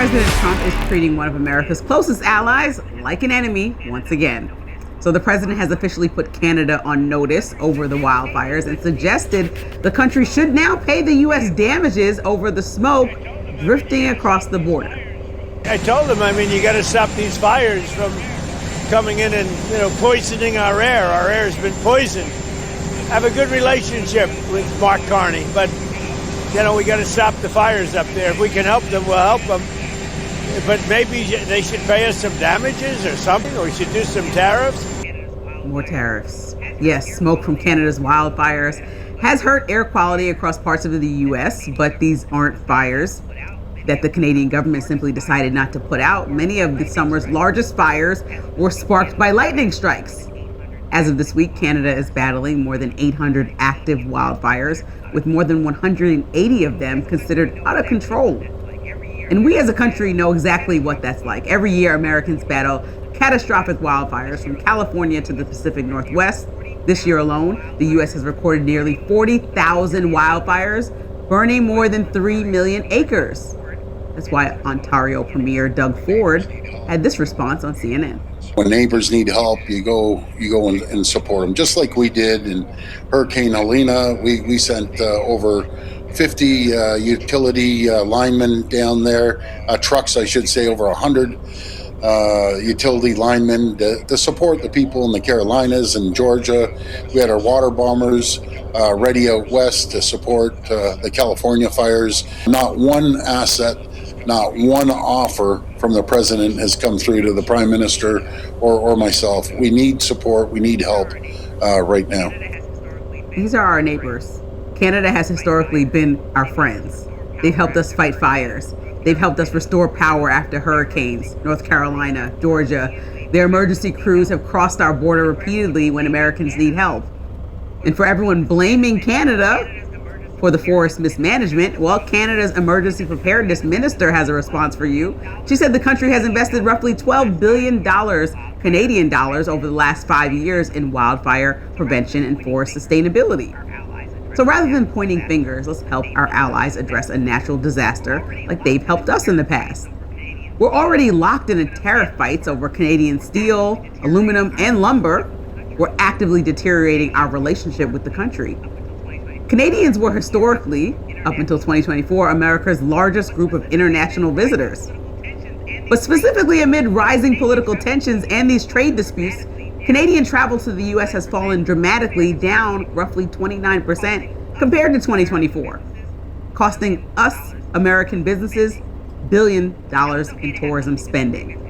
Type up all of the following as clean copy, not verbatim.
President Trump is treating one of America's closest allies like an enemy once again. So the president has officially put Canada on notice over the wildfires and suggested the country should now pay the U.S. damages over the smoke drifting across the border. I told him, you got to stop these fires from coming in and, poisoning our air. Our air has been poisoned. I have a good relationship with Mark Carney, but, we got to stop the fires up there. If we can help them, we'll help them. But maybe they should pay us some damages or something, or we should do some tariffs. More tariffs. Yes, smoke from Canada's wildfires has hurt air quality across parts of the U.S., but these aren't fires that the Canadian government simply decided not to put out. Many of the summer's largest fires were sparked by lightning strikes. As of this week, Canada is battling more than 800 active wildfires, with more than 180 of them considered out of control. And we as a country know exactly what that's like. Every year, Americans battle catastrophic wildfires from California to the Pacific Northwest. This year alone, the U.S. has recorded nearly 40,000 wildfires, burning more than 3 million acres. That's why Ontario Premier Doug Ford had this response on CNN. When neighbors need help, you go and support them, just like we did in Hurricane Helena. We sent over 50 utility linemen down there, trucks, I should say, over 100 utility linemen to support the people in the Carolinas and Georgia. We had our water bombers ready out west to support the California fires. Not one asset, not one offer from the president has come through to the prime minister or myself. We need support. We need help right now. These are our neighbors. Canada has historically been our friends. They've helped us fight fires. They've helped us restore power after hurricanes. North Carolina, Georgia. Their emergency crews have crossed our border repeatedly when Americans need help. And for everyone blaming Canada for the forest mismanagement, well, Canada's emergency preparedness minister has a response for you. She said the country has invested roughly $12 billion Canadian dollars over the last 5 years in wildfire prevention and forest sustainability. So rather than pointing fingers, let's help our allies address a natural disaster like they've helped us in the past. We're already locked into tariff fights over Canadian steel, aluminum, and lumber. We're actively deteriorating our relationship with the country. Canadians were historically, up until 2024, America's largest group of international visitors. But specifically amid rising political tensions and these trade disputes, Canadian travel to the U.S. has fallen dramatically, down roughly 29% compared to 2024, costing us, American businesses, $billions in tourism spending.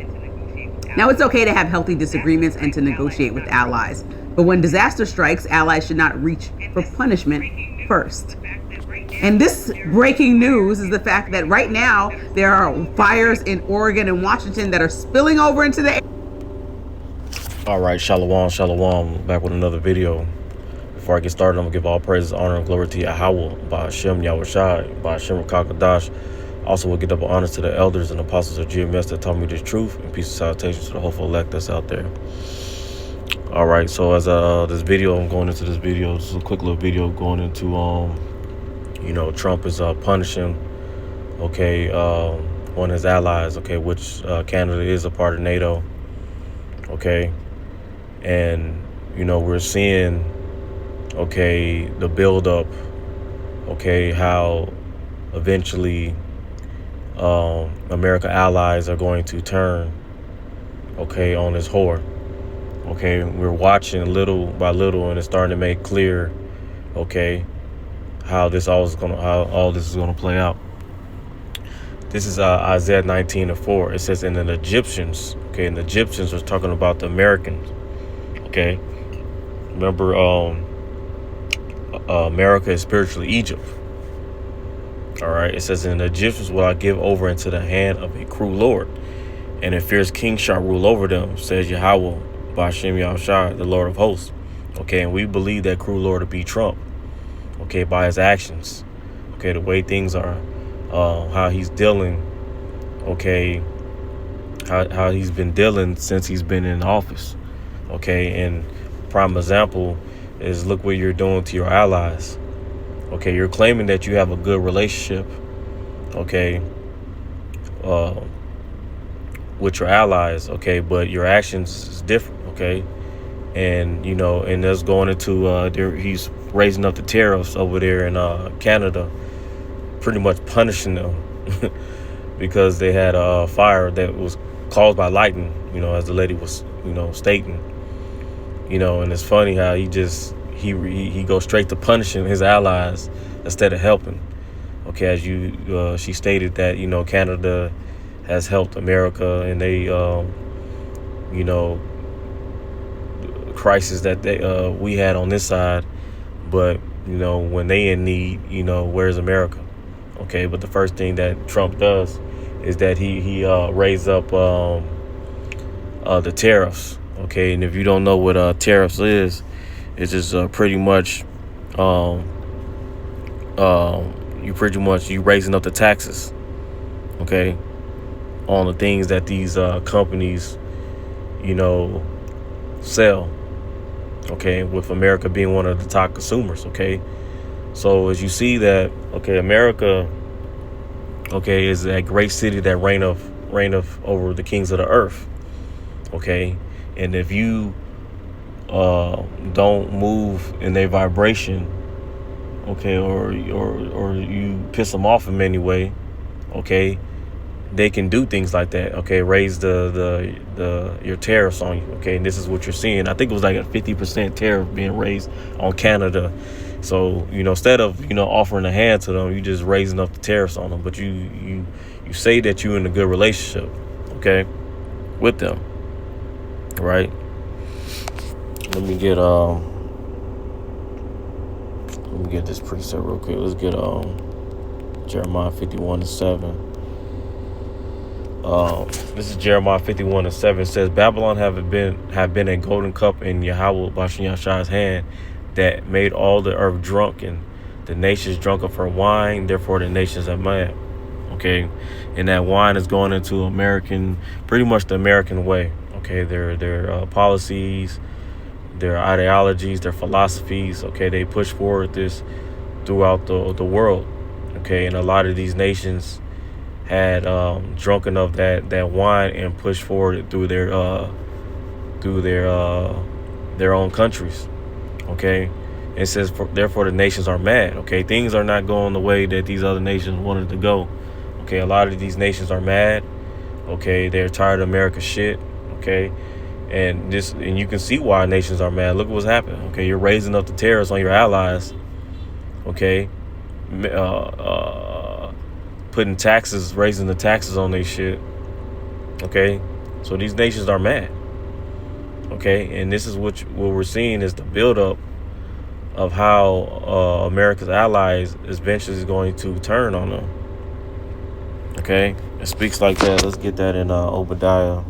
Now, it's okay to have healthy disagreements and to negotiate with allies, but when disaster strikes, allies should not reach for punishment first. And this breaking news is the fact that right now there are fires in Oregon and Washington that are spilling over into the air. All right, shalom, back with another video. Before I get started, I'm gonna give all praises, honor, and glory to Yahweh, by Hashem Yahushai, by Hashem Rakakadash. Also, we'll give up honors to the elders and apostles of GMS that taught me this truth, and peace and salutations to the hopeful elect that's out there. All right, so as I'm going into this video, this is a quick little video going into, Trump is punishing, one of his allies, which Canada is a part of NATO, and, we're seeing, the buildup, how eventually America allies are going to turn, on this whore. We're watching little by little, and it's starting to make clear, how all this is gonna play out. This is Isaiah 19:4. It says, "And the Egyptians," and the Egyptians was talking about the Americans. Remember, America is spiritually Egypt. All right. It says, "And the Egyptians will I give over into the hand of a cruel lord, and a fierce king shall rule over them, says Yahweh, by Hashem Yahushai, the Lord of hosts." And we believe that cruel lord to be Trump, by his actions, the way things are, how he's dealing, how he's been dealing since he's been in office, and prime example is look what you're doing to your allies. You're claiming that you have a good relationship, with your allies, okay, but your actions is different, okay. And and that's going into he's raising up the tariffs over there in Canada, pretty much punishing them because they had a fire that was caused by lightning, as the lady was stating, and it's funny how he goes straight to punishing his allies instead of helping. Okay, as she stated that Canada has helped America, and they crisis that we had on this side, but when they in need, where's America? Okay, but the first thing that Trump does is that he raised up the tariffs. Okay, and if you don't know what tariffs is, it's just pretty much you raising up the taxes, okay, on the things that these companies sell, okay, with America being one of the top consumers. Okay, so as you see that, okay, America, okay, is that great city that reigneth over the kings of the earth. Okay, and if you don't move in their vibration, okay, or you piss them off in any way, okay, they can do things like that. Okay, raise your tariffs on you. Okay, and this is what you're seeing. I think it was like a 50% tariff being raised on Canada. So instead of offering a hand to them, you just raising up the tariffs on them. But you say that you're in a good relationship, okay, with them, right? Let me get this precept real quick. Let's get Jeremiah 51:7. This is Jeremiah 51:7. It says, Babylon have been a golden cup in Yahweh Bashem Yahshua's hand, that made all the earth drunk, and the nations drunk of her wine. Therefore the nations are mad. Okay, and that wine is going into pretty much the American way. Okay, their policies, their ideologies, their philosophies. Okay, they push forward this throughout the world. Okay, and a lot of these nations had drunken of that wine and pushed forward through their own countries. Okay, it says therefore the nations are mad. Okay, things are not going the way that these other nations wanted to go. Okay, a lot of these nations are mad. Okay, they're tired of America's shit. Okay, and you can see why nations are mad. Look at what's happening. Okay, you're raising up the tariffs on your allies. Okay, putting taxes, raising the taxes on their shit. Okay, so these nations are mad. Okay, and this is what we're seeing is the buildup of how America's allies eventually is going to turn on them. Okay, it speaks like that. Let's get that in Obadiah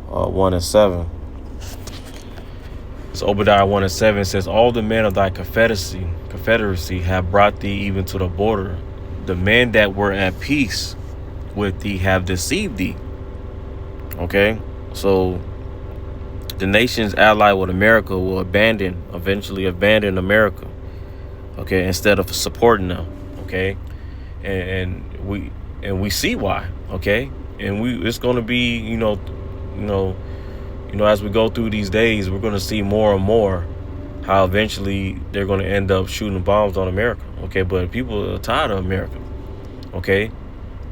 1:7. So Obadiah 1:7 says, all the men of thy confederacy have brought thee even to the border. The men that were at peace with thee have deceived thee. Okay, so the nations allied with America will eventually abandon America. Okay, instead of supporting them. Okay, and we see why. Okay, and it's going to be as we go through these days, we're going to see more and more how eventually they're going to end up shooting bombs on America. Okay, but people are tired of America. Okay,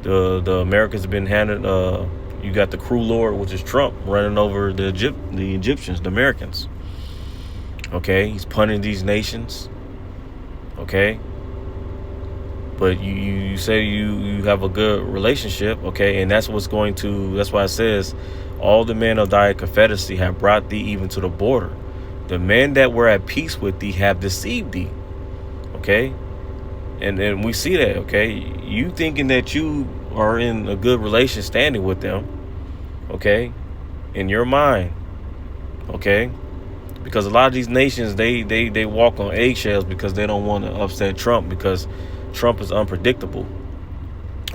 the Americans have been handed. You got the crew lord, which is Trump, running over the Egyptians, the Americans. Okay, he's punting these nations. Okay, but you say you have a good relationship. Okay, and that's why it says, all the men of thy confederacy have brought thee even to the border. The men that were at peace with thee have deceived thee. Okay, and we see that. Okay, you thinking that you are in a good relation standing with them, okay, in your mind, okay, because a lot of these nations, they walk on eggshells because they don't want to upset Trump, because Trump is unpredictable.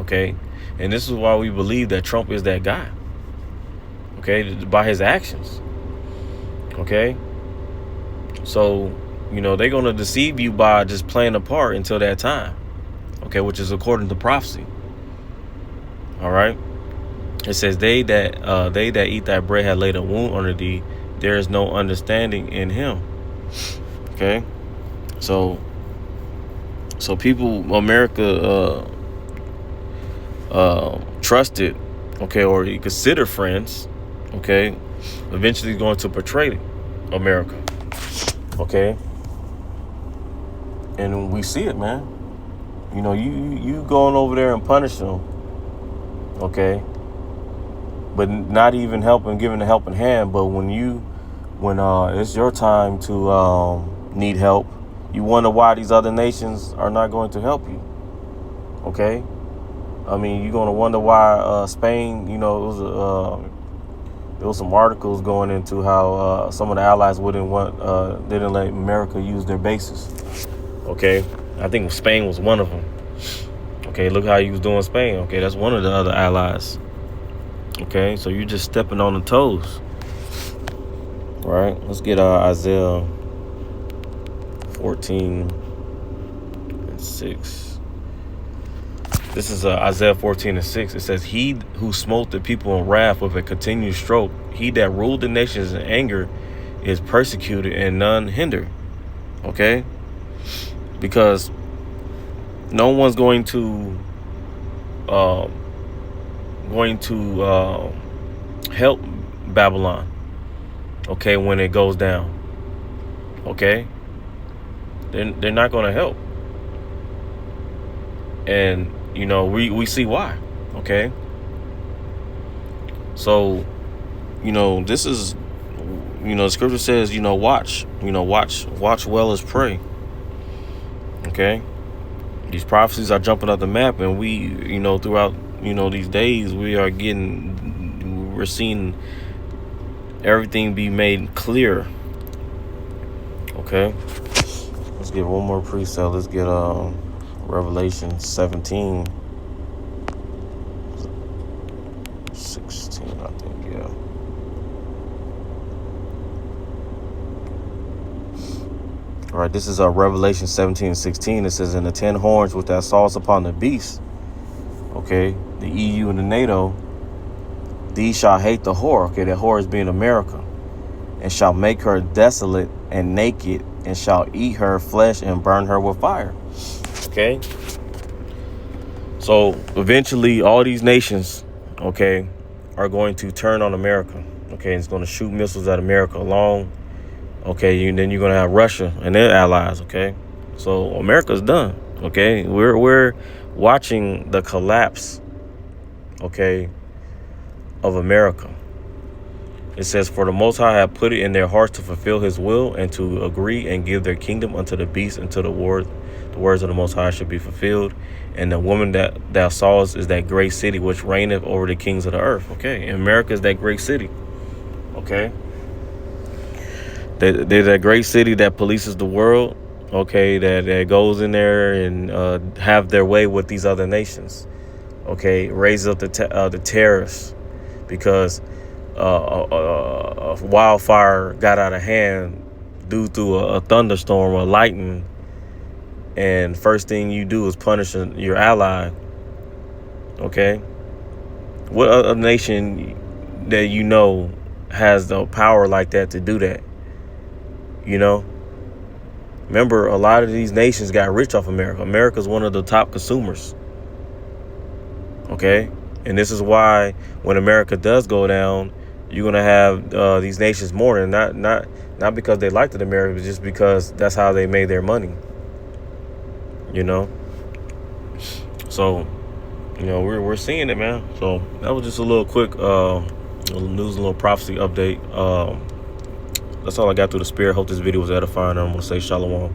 Okay, and this is why we believe that Trump is that guy. Okay, by his actions. Okay, so they're going to deceive you by just playing a part until that time. Okay, which is according to prophecy. All right. It says they that eat that bread had laid a wound under thee. There is no understanding in him. Okay. So people, America, trusted, okay, or you consider friends, okay, eventually going to betray America, okay, and we see it, man. You know, you going over there and punishing them, okay, but not even helping, giving a helping hand. But when it's your time to need help, you wonder why these other nations are not going to help you, okay. I mean, you're going to wonder why Spain, you know, there was some articles going into how some of the allies didn't let America use their bases. Okay. I think Spain was one of them. Okay. Look how he was doing Spain. Okay. That's one of the other allies. Okay. So you're just stepping on the toes. All right. Let's get Isaiah 14:6. This is Isaiah 14:6. It says, he who smote the people in wrath with a continued stroke, he that ruled the nations in anger is persecuted and none hinder. Okay? Because no one's going to help Babylon, okay, when it goes down. Okay? They're not going to help. And you know, we see why, okay? So, you know, this is, you know, the scripture says, you know, watch well as pray, okay? These prophecies are jumping up the map, and we, you know, throughout, you know, these days, we're seeing everything be made clear, okay? Let's get one more precept. Let's get, Revelation 17, 16, I think, yeah. All right, this is Revelation 17:16. It says, "And the 10 horns which thou sawest upon the beast," okay, the EU and the NATO, "these shall hate the whore," okay, that whore is being America, "and shall make her desolate and naked, and shall eat her flesh and burn her with fire." Okay. So eventually all these nations, okay, are going to turn on America. Okay. It's going to shoot missiles at America along. Okay. Then you're going to have Russia and their allies. Okay. So America's done. Okay. We're watching the collapse, okay, of America. It says, "For the Most High have put it in their hearts to fulfill his will and to agree and give their kingdom unto the beast until the words of the Most High should be fulfilled. And the woman that thou sawest is that great city which reigneth over the kings of the earth." Okay. And America is that great city. Okay. They're that great city that polices the world. Okay. That goes in there and have their way with these other nations. Okay. Raises up the terrorists because a wildfire got out of hand due to a thunderstorm or lightning. And first thing you do is punish your ally. Okay. What other nation that you know has the power like that to do that? You know? Remember, a lot of these nations got rich off America. America's one of the top consumers. Okay. And this is why when America does go down, you're gonna have these nations mourning, not because they liked it America, but just because that's how they made their money. You know, so you know we're seeing it, man. So that was just a little quick little news, a little prophecy update. That's all I got through the spirit. Hope this video was edifying. I'm gonna say shalom.